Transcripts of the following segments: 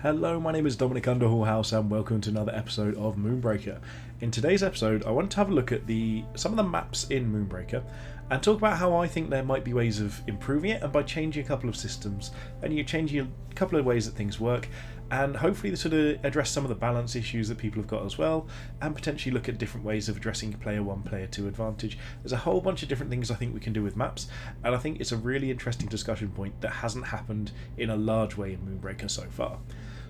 Hello, my name is Dominic Underhallhouse and welcome to another episode of Moonbreaker. In today's episode, I want to have a look at some of the maps in Moonbreaker and talk about how I think there might be ways of improving it, and by changing a couple of systems and changing a couple of ways that things work, and hopefully this would address some of the balance issues that people have got as well, and potentially look at different ways of addressing player 1, player 2 advantage. There's a whole bunch of different things I think we can do with maps, and I think it's a really interesting discussion point that hasn't happened in a large way in Moonbreaker so far.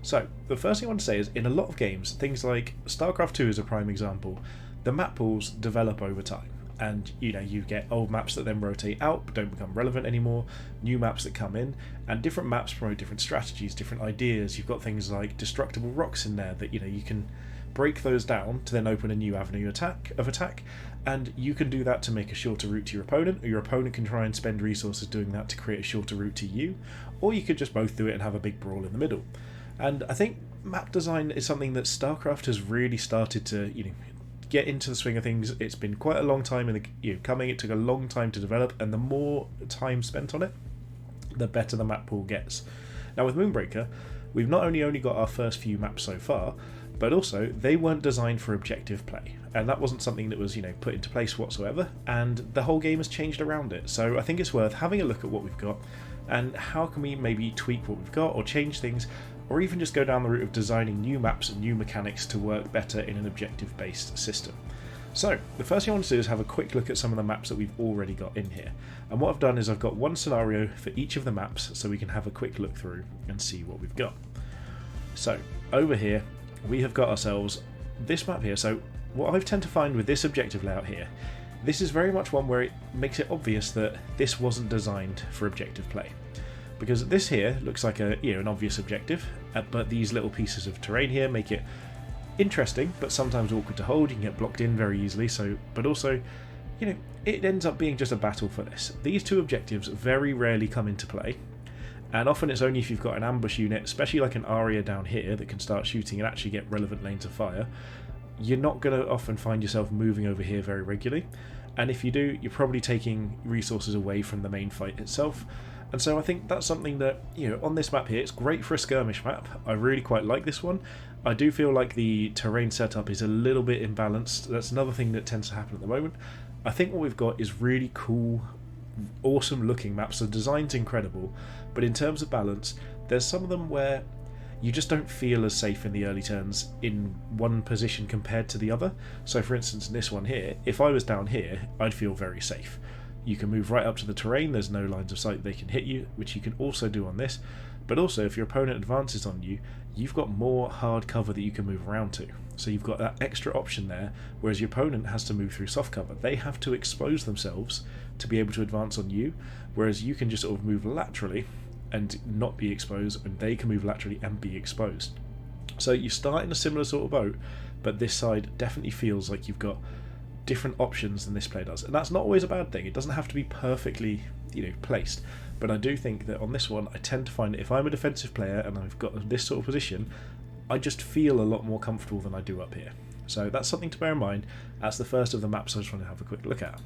So, the first thing I want to say is, in a lot of games, things like StarCraft 2 is a prime example, the map pools develop over time. And you get old maps that then rotate out but don't become relevant anymore, new maps that come in, and different maps promote different strategies, different ideas. You've got things like destructible rocks in there that you can break those down to then open a new avenue of attack, and you can do that to make a shorter route to your opponent, or your opponent can try and spend resources doing that to create a shorter route to you, or you could just both do it and have a big brawl in the middle. And I think map design is something that StarCraft has really started to get into the swing of things. It's been quite a long time coming. It took a long time to develop, and the more time spent on it, the better the map pool gets. Now with Moonbreaker, we've not only got our first few maps so far, but also they weren't designed for objective play, and that wasn't something that was put into place whatsoever, and the whole game has changed around it. So I think it's worth having a look at what we've got and how can we maybe tweak what we've got or change things, or even just go down the route of designing new maps and new mechanics to work better in an objective-based system. So, the first thing I want to do is have a quick look at some of the maps that we've already got in here. And what I've done is I've got one scenario for each of the maps so we can have a quick look through and see what we've got. So, over here, we have got ourselves this map here. So, what I tend to find with this objective layout here, this is very much one where it makes it obvious that this wasn't designed for objective play. Because this here looks like an obvious objective, but these little pieces of terrain here make it interesting, but sometimes awkward to hold. You can get blocked in very easily. But also, it ends up being just a battle for this. These two objectives very rarely come into play, and often it's only if you've got an ambush unit, especially like an Aria down here, that can start shooting and actually get relevant lanes of fire. You're not going to often find yourself moving over here very regularly, and if you do, you're probably taking resources away from the main fight itself. And so I think that's something that, on this map here, it's great for a skirmish map. I really quite like this one. I do feel like the terrain setup is a little bit imbalanced. That's another thing that tends to happen at the moment. I think what we've got is really cool, awesome looking maps. The design's incredible, but in terms of balance, there's some of them where you just don't feel as safe in the early turns in one position compared to the other. So for instance, in this one here, if I was down here, I'd feel very safe. You can move right up to the terrain, there's no lines of sight they can hit you, which you can also do on this. But also, if your opponent advances on you, you've got more hard cover that you can move around to. So you've got that extra option there, whereas your opponent has to move through soft cover. They have to expose themselves to be able to advance on you, whereas you can just sort of move laterally and not be exposed, and they can move laterally and be exposed. So you start in a similar sort of boat, but this side definitely feels like you've got different options than this player does, and that's not always a bad thing. It doesn't have to be perfectly placed, but I do think that on this one I tend to find that if I'm a defensive player and I've got this sort of position, I just feel a lot more comfortable than I do up here. So that's something to bear in mind. That's the first of the maps I just want to have a quick look at.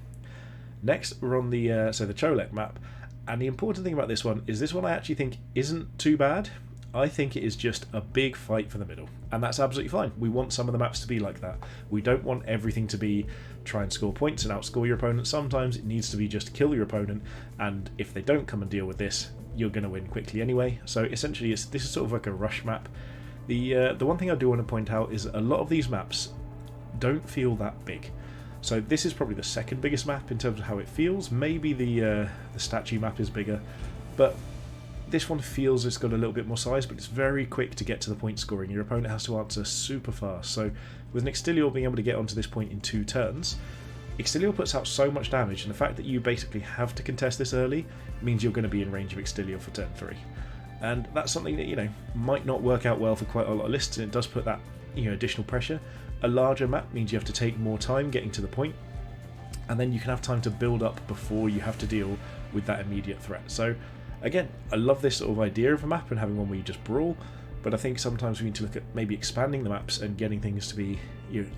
Next we're on the Cholek map, and the important thing about this one is this one I actually think isn't too bad. I think it is just a big fight for the middle, and that's absolutely fine. We want some of the maps to be like that. We don't want everything to be try and score points and outscore your opponent. Sometimes it needs to be just kill your opponent, and if they don't come and deal with this, you're going to win quickly anyway. So essentially this is sort of like a rush map. The one thing I do want to point out is a lot of these maps don't feel that big. So this is probably the second biggest map in terms of how it feels. Maybe the statue map is bigger, but this one feels it's got a little bit more size, but it's very quick to get to the point scoring. Your opponent has to answer super fast. So with an Extilior being able to get onto this point in 2 turns, Extilior puts out so much damage, and the fact that you basically have to contest this early means you're going to be in range of Extilior for turn 3. And that's something that, might not work out well for quite a lot of lists, and it does put that, additional pressure. A larger map means you have to take more time getting to the point, and then you can have time to build up before you have to deal with that immediate threat. So again, I love this sort of idea of a map and having one where you just brawl, but I think sometimes we need to look at maybe expanding the maps and getting things to be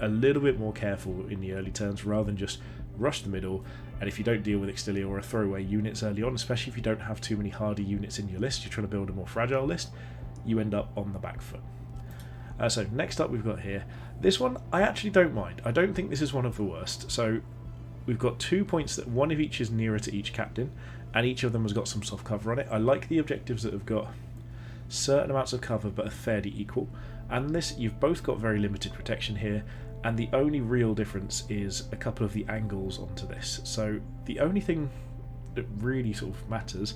a little bit more careful in the early turns rather than just rush the middle. And if you don't deal with Extilior or throwaway units early on, especially if you don't have too many hardy units in your list, you're trying to build a more fragile list, you end up on the back foot. So next up we've got here, this one I actually don't mind. I don't think this is one of the worst. So we've got 2 points that one of each is nearer to each captain, and each of them has got some soft cover on it. I like the objectives that have got certain amounts of cover but are fairly equal, and this you've both got very limited protection here, and the only real difference is a couple of the angles onto this. So the only thing that really sort of matters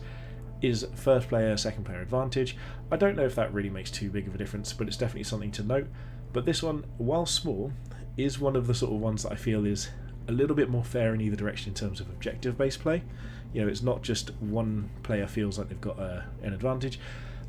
is first player, second player advantage. I don't know if that really makes too big of a difference, but it's definitely something to note. But this one, while small, is one of the sort of ones that I feel is a little bit more fair in either direction in terms of objective-based play. You know, it's not just one player feels like they've got an advantage.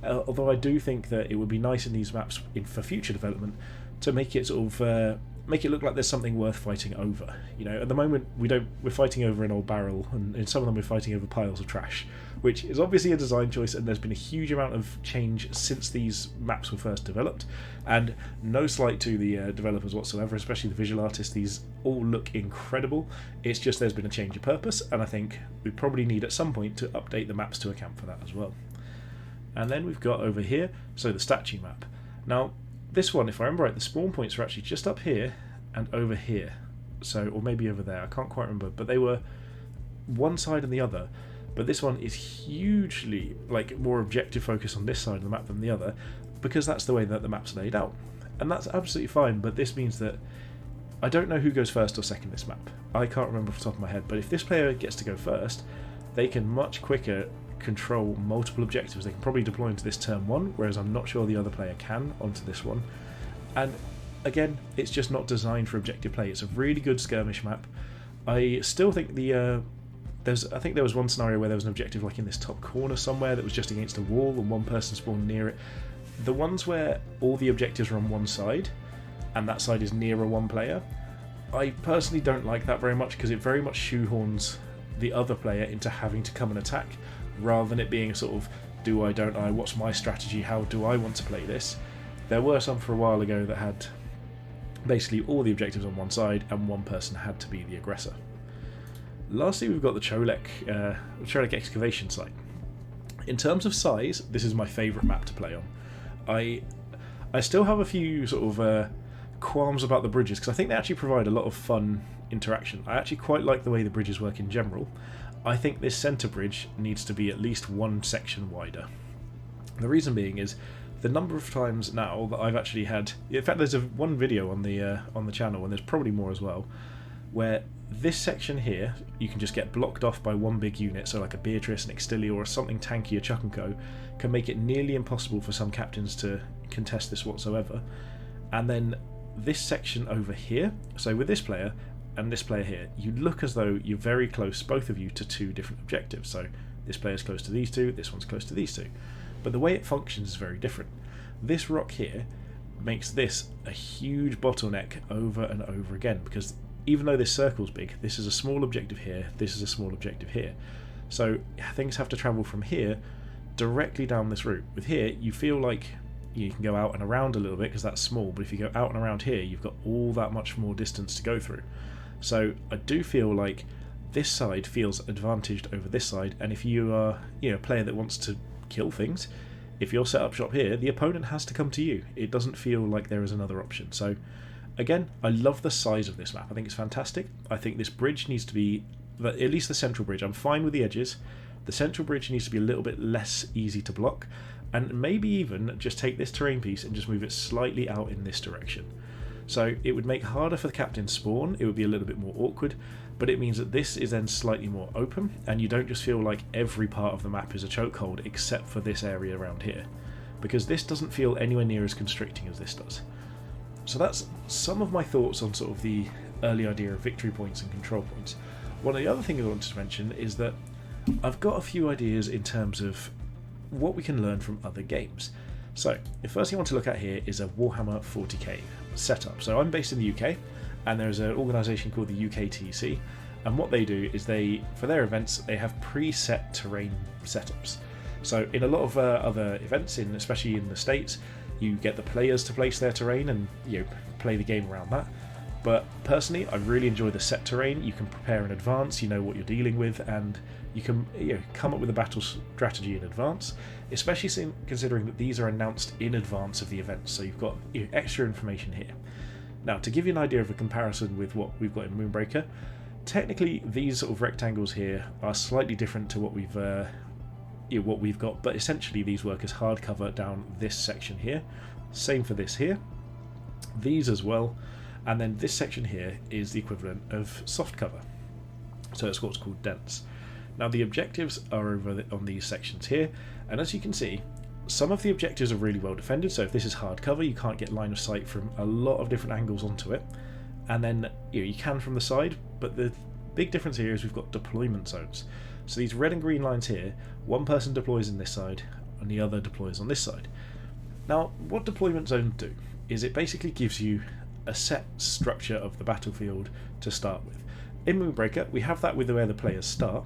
Although I do think that it would be nice in these maps for future development to make it sort of make it look like there's something worth fighting over. You know, at the moment we're fighting over an old barrel, and in some of them we're fighting over piles of trash, which is obviously a design choice, and there's been a huge amount of change since these maps were first developed, and no slight to the developers whatsoever, especially the visual artists. These all look incredible. It's just there's been a change of purpose, and I think we probably need at some point to update the maps to account for that as well. And then we've got over here, so the statue map. Now this one, if I remember right, the spawn points are actually just up here and over here, so, or maybe over there, I can't quite remember, but they were one side and the other. But this one is hugely more objective focus on this side of the map than the other, because that's the way that the map's laid out, and that's absolutely fine. But this means that I don't know who goes first or second this map. I can't remember off the top of my head, but if this player gets to go first, they can much quicker control multiple objectives. They can probably deploy into this turn 1, whereas I'm not sure the other player can onto this one. And again, it's just not designed for objective play. It's a really good skirmish map. I still think I think there was one scenario where there was an objective in this top corner somewhere that was just against a wall and one person spawned near it. The ones where all the objectives are on one side and that side is nearer one player, I personally don't like that very much, because it very much shoehorns the other player into having to come and attack, rather than it being a sort of do I, don't I, what's my strategy, how do I want to play this. There were some for a while ago that had basically all the objectives on one side and one person had to be the aggressor. Lastly, we've got the Cholek excavation site. In terms of size, this is my favourite map to play on. I still have a few sort of qualms about the bridges, because I think they actually provide a lot of fun interaction. I actually quite like the way the bridges work in general. I think this centre bridge needs to be at least one section wider. The reason being is the number of times now that I've actually had, in fact there's one video on the channel, and there's probably more as well, where this section here you can just get blocked off by one big unit, so like a Beatrice, an Extilia, or something tanky, a Chuck and Co, can make it nearly impossible for some captains to contest this whatsoever. And then this section over here, so with this player and this player here, you look as though you're very close, both of you, to two different objectives. So this player's close to these two, this one's close to these two. But the way it functions is very different. This rock here makes this a huge bottleneck over and over again, because even though this circle's big, this is a small objective here, this is a small objective here. So things have to travel from here directly down this route. With here, you feel like you can go out and around a little bit because that's small, but if you go out and around here, you've got all that much more distance to go through. So I do feel like this side feels advantaged over this side, and if you are a player that wants to kill things, if you're set up shop here, the opponent has to come to you. It doesn't feel like there is another option. So again, I love the size of this map. I think it's fantastic. I think this bridge needs to be, at least the central bridge, I'm fine with the edges. The central bridge needs to be a little bit less easy to block, and maybe even just take this terrain piece and just move it slightly out in this direction. So it would make harder for the captain spawn, it would be a little bit more awkward, but it means that this is then slightly more open, and you don't just feel like every part of the map is a chokehold except for this area around here, because this doesn't feel anywhere near as constricting as this does. So that's some of my thoughts on sort of the early idea of victory points and control points. One of the other things I wanted to mention is that I've got a few ideas in terms of what we can learn from other games. So the first thing I want to look at here is a Warhammer 40k setup. So I'm based in the UK, and there's an organisation called the UKTC, and what they do is for their events, they have preset terrain setups. So in a lot of other events, especially in the States, you get the players to place their terrain and play the game around that. But personally, I really enjoy the set terrain. You can prepare in advance, you know what you're dealing with, and you can come up with a battle strategy in advance, especially considering that these are announced in advance of the event, so you've got extra information here. Now, to give you an idea of a comparison with what we've got in Moonbreaker, technically these sort of rectangles here are slightly different to what we've got, but essentially these work as hardcover down this section here. Same for this here, these as well. And then this section here is the equivalent of soft cover, so it's what's called dense. Now the objectives are over on these sections here, and as you can see, some of the objectives are really well defended. So if this is hard cover, you can't get line of sight from a lot of different angles onto it, and then you can from the side. But the big difference here is we've got deployment zones. So these red and green lines here, one person deploys in this side and the other deploys on this side. Now what deployment zones do is it basically gives you a set structure of the battlefield to start with. In Moonbreaker, we have that with where the players start,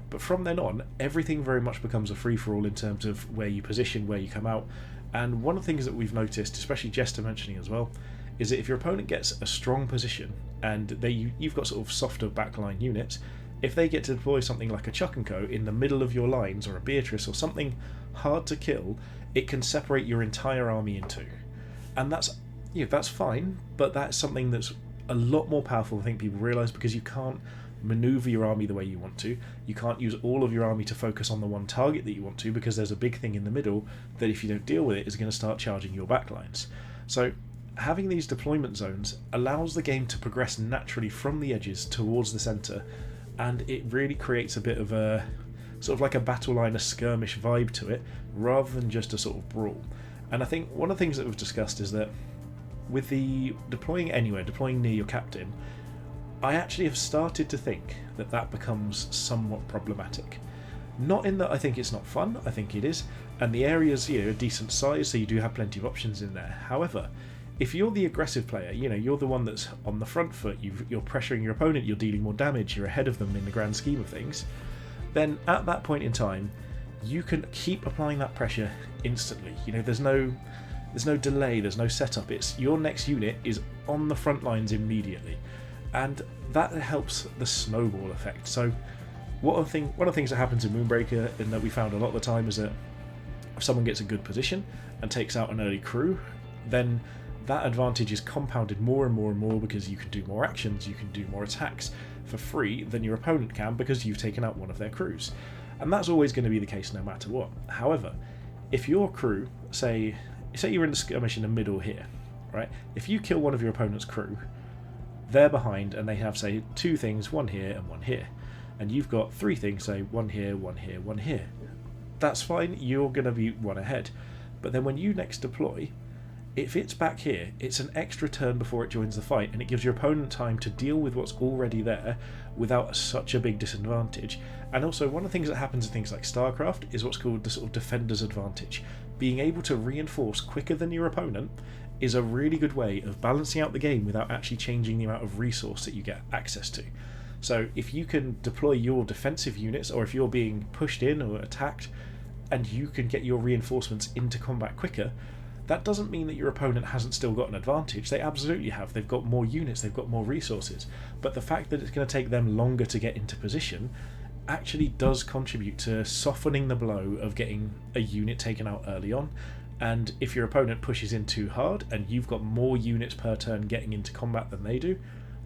but from then on, everything very much becomes a free-for-all in terms of where you position, where you come out. And one of the things that we've noticed, especially Jester mentioning as well, is that if your opponent gets a strong position and you've got sort of softer backline units, if they get to deploy something like a Chuck and Co in the middle of your lines, or a Beatrice or something hard to kill, it can separate your entire army in two. And that's fine, but that's something that's a lot more powerful than I think people realise, because you can't maneuver your army the way you want to. You can't use all of your army to focus on the one target that you want to, because there's a big thing in the middle that if you don't deal with it is going to start charging your backlines. So having these deployment zones allows the game to progress naturally from the edges towards the centre, and it really creates a bit of a sort of like a battle line, a skirmish vibe to it, rather than just a sort of brawl. And I think one of the things that we've discussed is that with the deploying anywhere, deploying near your captain, I actually have started to think that that becomes somewhat problematic. Not in that I think it's not fun, I think it is, and the area's a decent size, so you do have plenty of options in there. However, if you're the aggressive player, you're the one that's on the front foot, you're pressuring your opponent, you're dealing more damage, you're ahead of them in the grand scheme of things, then at that point in time, you can keep applying that pressure instantly. There's no delay, there's no setup. It's your next unit is on the front lines immediately, and that helps the snowball effect. So one of the things that happens in Moonbreaker, and that we found a lot of the time, is that if someone gets a good position and takes out an early crew, then that advantage is compounded more and more and more, because you can do more actions, you can do more attacks for free than your opponent can, because you've taken out one of their crews. And that's always going to be the case no matter what. However, if your crew, say you're in the skirmish in the middle here, right? If you kill one of your opponent's crew, they're behind and they have, say, 2 things, one here and one here. And you've got 3 things, say, one here, one here, one here. That's fine, you're going to be one ahead. But then when you next deploy, if it's back here, it's an extra turn before it joins the fight, and it gives your opponent time to deal with what's already there without such a big disadvantage. And also, one of the things that happens in things like StarCraft is what's called the sort of defender's advantage. Being able to reinforce quicker than your opponent is a really good way of balancing out the game without actually changing the amount of resource that you get access to. So if you can deploy your defensive units, or if you're being pushed in or attacked, and you can get your reinforcements into combat quicker, that doesn't mean that your opponent hasn't still got an advantage. They absolutely have. They've got more units, they've got more resources. But the fact that it's going to take them longer to get into position actually does contribute to softening the blow of getting a unit taken out early on. And if your opponent pushes in too hard and you've got more units per turn getting into combat than they do,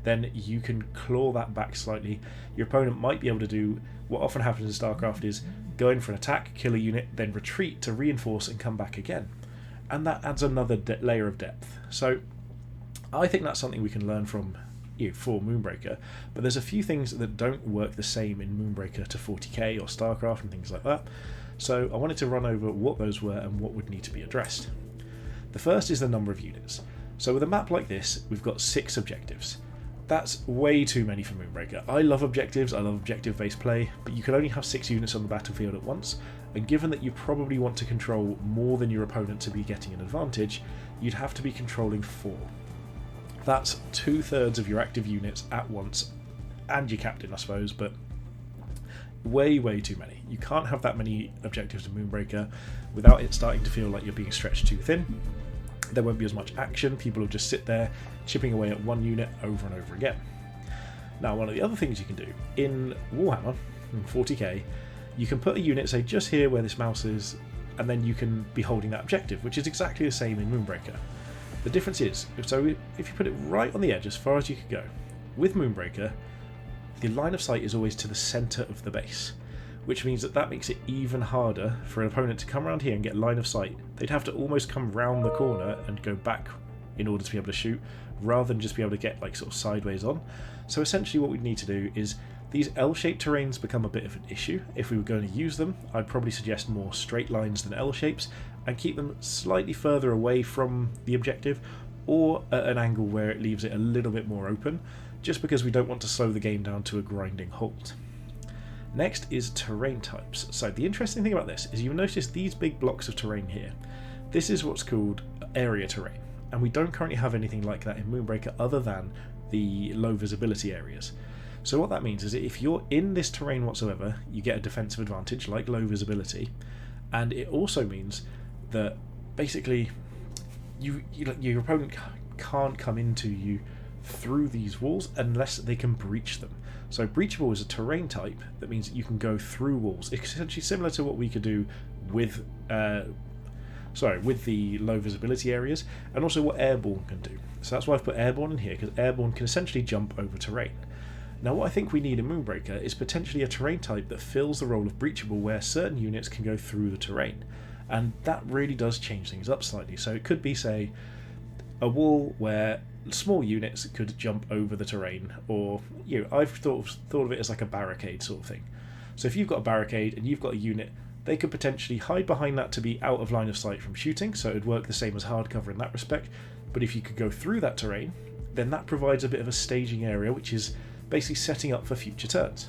then you can claw that back slightly. Your opponent might be able to do what often happens in StarCraft, is go in for an attack, kill a unit, then retreat to reinforce and come back again. And that adds another layer of depth. So I think that's something we can learn from for Moonbreaker, but there's a few things that don't work the same in Moonbreaker to 40k or StarCraft and things like that. So I wanted to run over what those were and what would need to be addressed. The first is the number of units. So with a map like this, we've got 6 objectives. That's way too many for Moonbreaker. I love objectives, I love objective-based play, but you can only have 6 units on the battlefield at once, and given that you probably want to control more than your opponent to be getting an advantage, you'd have to be controlling 4. That's 2/3 of your active units at once, and your captain, I suppose, but way too many. You can't have that many objectives in Moonbreaker without it starting to feel like you're being stretched too thin. there won't be as much action. People will just sit there chipping away at one unit over and over again. Now, one of the other things you can do in Warhammer, in 40k, you can put a unit, say, just here where this mouse is, and then you can be holding that objective, which is exactly the same in Moonbreaker. The difference is, so if you put it right on the edge as far as you could go, with Moonbreaker, the line of sight is always to the centre of the base, which means that makes it even harder for an opponent to come around here and get line of sight. They'd have to almost come round the corner and go back in order to be able to shoot, rather than just be able to get like sort of sideways on. So essentially what we'd need to do is, these L-shaped terrains become a bit of an issue. If we were going to use them, I'd probably suggest more straight lines than L-shapes, and keep them slightly further away from the objective, or at an angle where it leaves it a little bit more open, just because we don't want to slow the game down to a grinding halt. Next is terrain types. So the interesting thing about this is you'll notice these big blocks of terrain here. This is what's called area terrain, and we don't currently have anything like that in Moonbreaker other than the low visibility areas. So what that means is that if you're in this terrain whatsoever, you get a defensive advantage like low visibility, and it also means that basically your opponent can't come into you through these walls unless they can breach them. So breachable is a terrain type that means that you can go through walls. It's essentially similar to what we could do with with the low visibility areas, and also what airborne can do. So that's why I've put airborne in here, because airborne can essentially jump over terrain. Now what I think we need in Moonbreaker is potentially a terrain type that fills the role of breachable, where certain units can go through the terrain, and that really does change things up slightly. So it could be, say, a wall where small units could jump over the terrain, or I've thought of it as like a barricade sort of thing. So if you've got a barricade and you've got a unit, they could potentially hide behind that to be out of line of sight from shooting, so it would work the same as hardcover in that respect. But if you could go through that terrain, then that provides a bit of a staging area, which is basically setting up for future turns.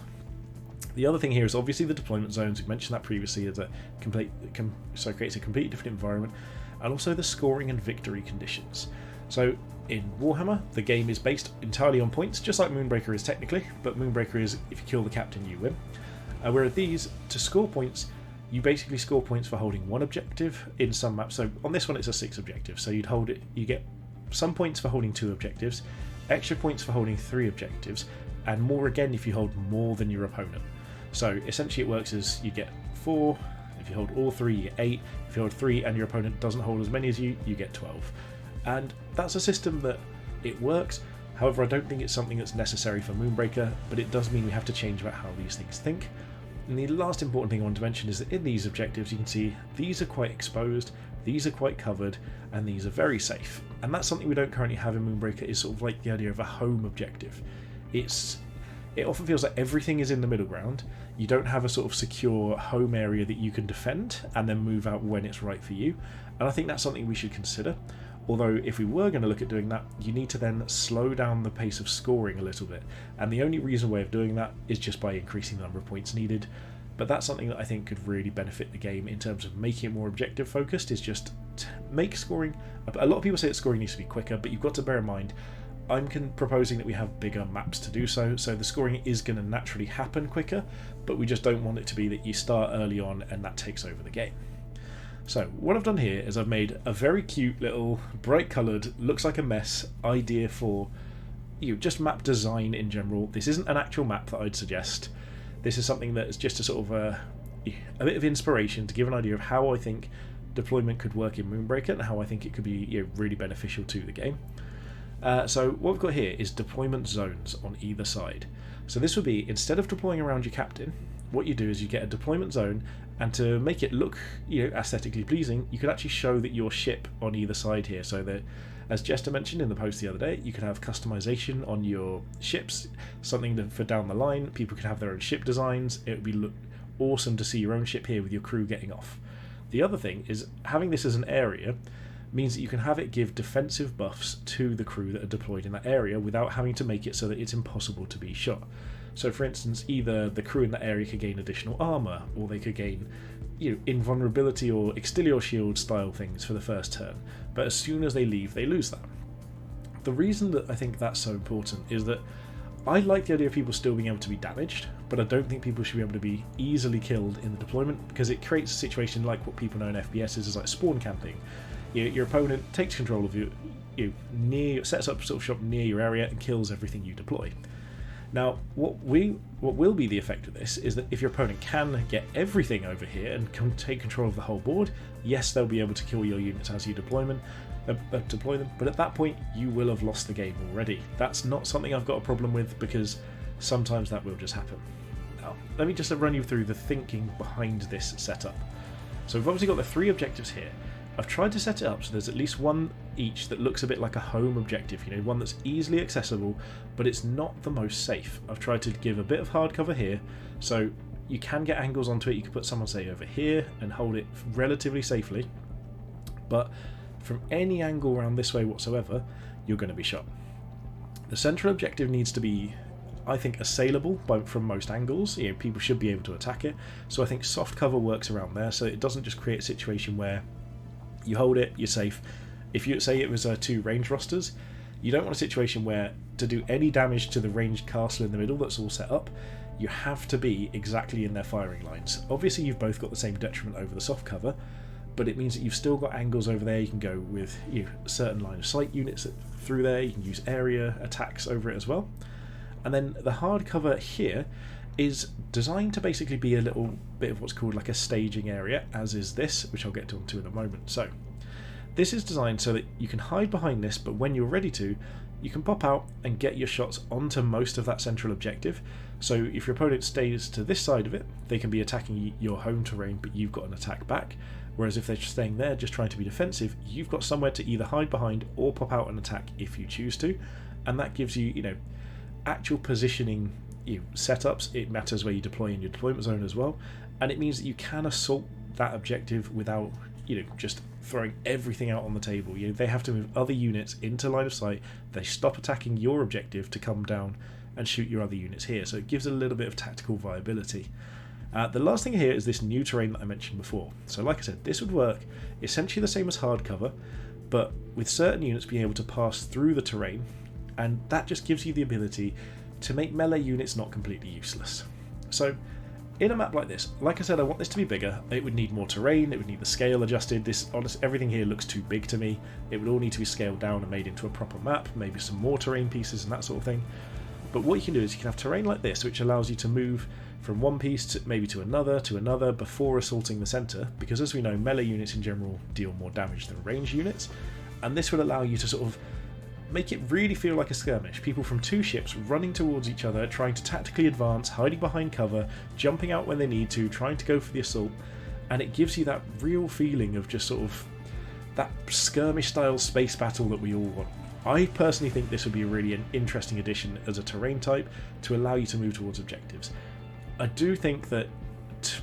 The other thing here is obviously the deployment zones. We mentioned that previously, as creates a completely different environment, and also the scoring and victory conditions. So in Warhammer, the game is based entirely on points, just like Moonbreaker is technically, but Moonbreaker is if you kill the captain, you win. Whereas these, to score points, you basically score points for holding one objective in some maps. So on this one, it's a 6 objective. So you'd hold it, you get some points for holding 2 objectives, extra points for holding 3 objectives, and more again if you hold more than your opponent. So essentially it works as you get 4, if you hold all 3 you get 8, if you hold 3 and your opponent doesn't hold as many as you, you get 12. And that's a system that it works. However, I don't think it's something that's necessary for Moonbreaker, but it does mean we have to change about how these things think. And the last important thing I want to mention is that in these objectives you can see these are quite exposed, these are quite covered, and these are very safe. And that's something we don't currently have in Moonbreaker, is sort of like the idea of a home objective. It often feels like everything is in the middle ground. You don't have a sort of secure home area that you can defend and then move out when it's right for you. And I think that's something we should consider. Although if we were going to look at doing that, you need to then slow down the pace of scoring a little bit. And the only reasonable way of doing that is just by increasing the number of points needed. But that's something that I think could really benefit the game in terms of making it more objective focused, is just make scoring. A lot of people say that scoring needs to be quicker, but you've got to bear in mind, I'm proposing that we have bigger maps to do so the scoring is going to naturally happen quicker, but we just don't want it to be that you start early on and that takes over the game. So what I've done here is I've made a very cute little bright coloured, looks like a mess idea for just map design in general. This isn't an actual map that I'd suggest. This is something that is just a sort of a bit of inspiration to give an idea of how I think deployment could work in Moonbreaker and how I think it could be really beneficial to the game. So what we've got here is deployment zones on either side. So this would be, instead of deploying around your captain, what you do is you get a deployment zone, and to make it look aesthetically pleasing, you could actually show that your ship on either side here, so that, as Jester mentioned in the post the other day, you could have customization on your ships, something for down the line. People could have their own ship designs. It would be awesome to see your own ship here with your crew getting off. The other thing is, having this as an area means that you can have it give defensive buffs to the crew that are deployed in that area without having to make it so that it's impossible to be shot. So for instance, either the crew in that area could gain additional armour, or they could gain invulnerability or exterior shield style things for the first turn, but as soon as they leave, they lose that. The reason that I think that's so important is that I like the idea of people still being able to be damaged, but I don't think people should be able to be easily killed in the deployment, because it creates a situation like what people know in FPS as like spawn camping. your opponent takes control of sets up sort of shop near your area and kills everything you deploy. Now, what will be the effect of this is that if your opponent can get everything over here and can take control of the whole board, yes, they'll be able to kill your units as you deploy them, but at that point you will have lost the game already. That's not something I've got a problem with, because sometimes that will just happen. Now, let me just run you through the thinking behind this setup. So we've obviously got the 3 objectives here. I've tried to set it up so there's at least one each that looks a bit like a home objective, one that's easily accessible, but it's not the most safe. I've tried to give a bit of hard cover here, so you can get angles onto it. You can put someone, say, over here and hold it relatively safely, but from any angle around this way whatsoever, you're going to be shot. The central objective needs to be, I think, assailable from most angles. People should be able to attack it, so I think soft cover works around there, so it doesn't just create a situation where you hold it, you're safe. If you say it was 2 range rosters, you don't want a situation where to do any damage to the ranged castle in the middle that's all set up, you have to be exactly in their firing lines. Obviously you've both got the same detriment over the soft cover, but it means that you've still got angles over there. You can go with certain line of sight units through there, you can use area attacks over it as well. And then the hard cover here is designed to basically be a little bit of what's called like a staging area, as is this, which I'll get to in a moment. So this is designed so that you can hide behind this, but when you're ready to, you can pop out and get your shots onto most of that central objective. So if your opponent stays to this side of it, they can be attacking your home terrain, but you've got an attack back. Whereas if they're just staying there, just trying to be defensive, you've got somewhere to either hide behind or pop out and attack if you choose to. And that gives you, actual positioning setups. It matters where you deploy in your deployment zone as well, and it means that you can assault that objective without just throwing everything out on the table. They have to move other units into line of sight. They stop attacking your objective to come down and shoot your other units here, so it gives a little bit of tactical viability. The last thing here is this new terrain that I mentioned before. So like I said, this would work essentially the same as hard cover, but with certain units being able to pass through the terrain, and that just gives you the ability to make melee units not completely useless. So in a map like this, like I said, I want this to be bigger. It would need more terrain, it would need the scale adjusted. Everything here looks too big to me. It would all need to be scaled down and made into a proper map, maybe some more terrain pieces and that sort of thing. But what you can do is you can have terrain like this, which allows you to move from one piece to maybe to another before assaulting the centre, because as we know, melee units in general deal more damage than ranged units, and this would allow you to sort of make it really feel like a skirmish. People from 2 ships running towards each other, trying to tactically advance, hiding behind cover, jumping out when they need to, trying to go for the assault, and it gives you that real feeling of just sort of that skirmish style space battle that we all want. I personally think this would be really an interesting addition as a terrain type to allow you to move towards objectives. I do think that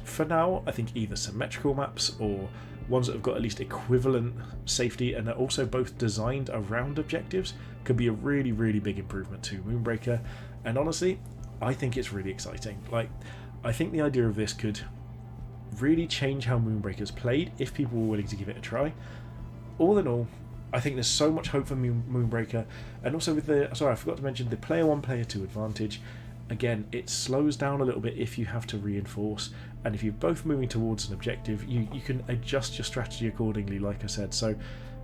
for now, I think either symmetrical maps or ones that have got at least equivalent safety and are also both designed around objectives could be a really, really big improvement to Moonbreaker. And honestly, I think it's really exciting. I think the idea of this could really change how Moonbreaker's played if people were willing to give it a try. All in all, I think there's so much hope for Moonbreaker, and also with I forgot to mention the player 1, player 2 advantage. Again, it slows down a little bit if you have to reinforce, and if you're both moving towards an objective, you can adjust your strategy accordingly, like I said. So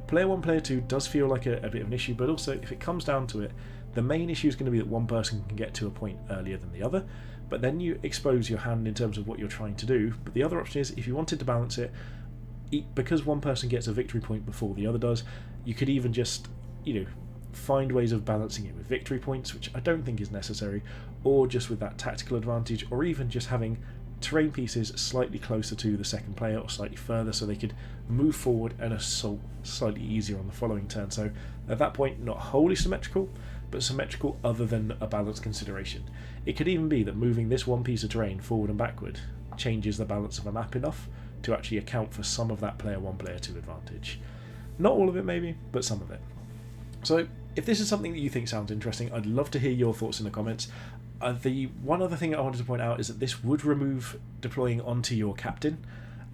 player 1, player 2 does feel like a bit of an issue, but also if it comes down to it, the main issue is going to be that one person can get to a point earlier than the other, but then you expose your hand in terms of what you're trying to do. But the other option is, if you wanted to balance it, because one person gets a victory point before the other does, you could even just, find ways of balancing it with victory points, which I don't think is necessary, or just with that tactical advantage, or even just having terrain pieces slightly closer to the second player or slightly further so they could move forward and assault slightly easier on the following turn. So at that point, not wholly symmetrical, but symmetrical other than a balance consideration. It could even be that moving this one piece of terrain forward and backward changes the balance of a map enough to actually account for some of that player 1, player 2 advantage. Not all of it maybe, but some of it. So if this is something that you think sounds interesting, I'd love to hear your thoughts in the comments. The one other thing I wanted to point out is that this would remove deploying onto your captain,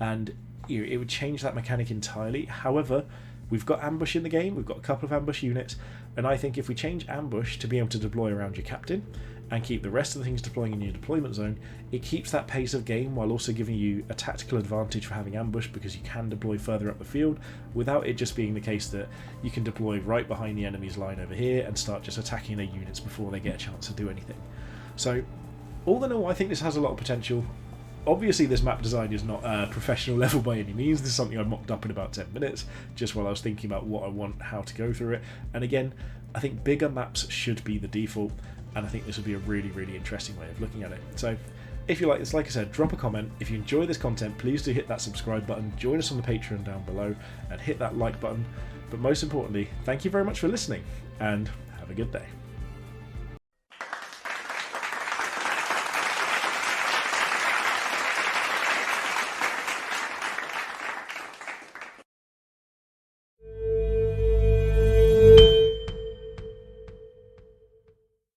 and it would change that mechanic entirely. However, we've got ambush in the game, we've got a couple of ambush units, and I think if we change ambush to be able to deploy around your captain, and keep the rest of the things deploying in your deployment zone, it keeps that pace of game while also giving you a tactical advantage for having ambush, because you can deploy further up the field without it just being the case that you can deploy right behind the enemy's line over here and start just attacking their units before they get a chance to do anything. So all in all, I think this has a lot of potential. Obviously this map design is not professional level by any means. This is something I mocked up in about 10 minutes just while I was thinking about what I want, how to go through it. And again, I think bigger maps should be the default, and I think this would be a really, really interesting way of looking at it. So if you like this, like I said, drop a comment. If you enjoy this content, please do hit that subscribe button, join us on the Patreon down below, and hit that like button. But most importantly, thank you very much for listening, and have a good day.